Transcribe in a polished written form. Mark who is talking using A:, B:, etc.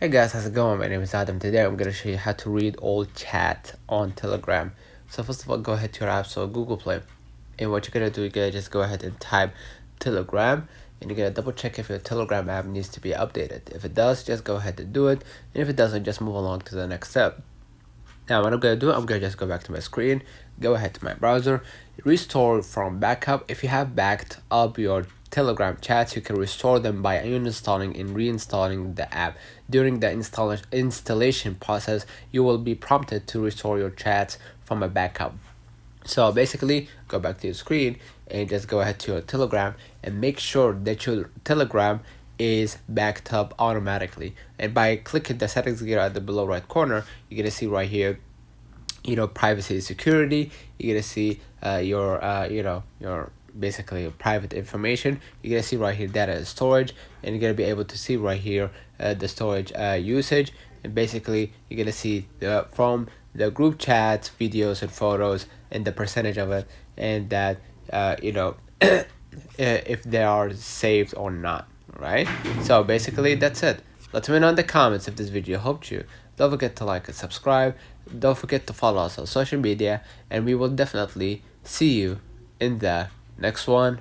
A: Hey guys, how's it going? My name is Adam. Today I'm gonna show you how to read all chat on Telegram. So first of all, go ahead to your app store, Google Play, and what you're gonna do, you're gonna just go ahead and type Telegram, and you're gonna double check if your Telegram app needs to be updated. If it does, just go ahead and do it, and if it doesn't, just move along to the next step. Now what I'm gonna do, I'm gonna just go back to my screen, go ahead to my browser, restore from backup. If you have backed up your Telegram chats, you can restore them by uninstalling and reinstalling the app. During the installation process, you will be prompted to restore your chats from a backup. So basically, go back to your screen and just go ahead to your Telegram and make sure that your Telegram is backed up automatically. And by clicking the settings gear at the below right corner, you're gonna see right here, privacy and security. You're gonna see your basically your private information. You're gonna see right here data and storage, and you're gonna be able to see right here the storage usage. And basically you're gonna see from the group chats, videos and photos, and the percentage of it, and that if they are saved or not, right? So basically that's it. Let me know in the comments if this video helped you. Don't forget to like and subscribe. Don't forget to follow us on social media, and we will definitely see you in the next one.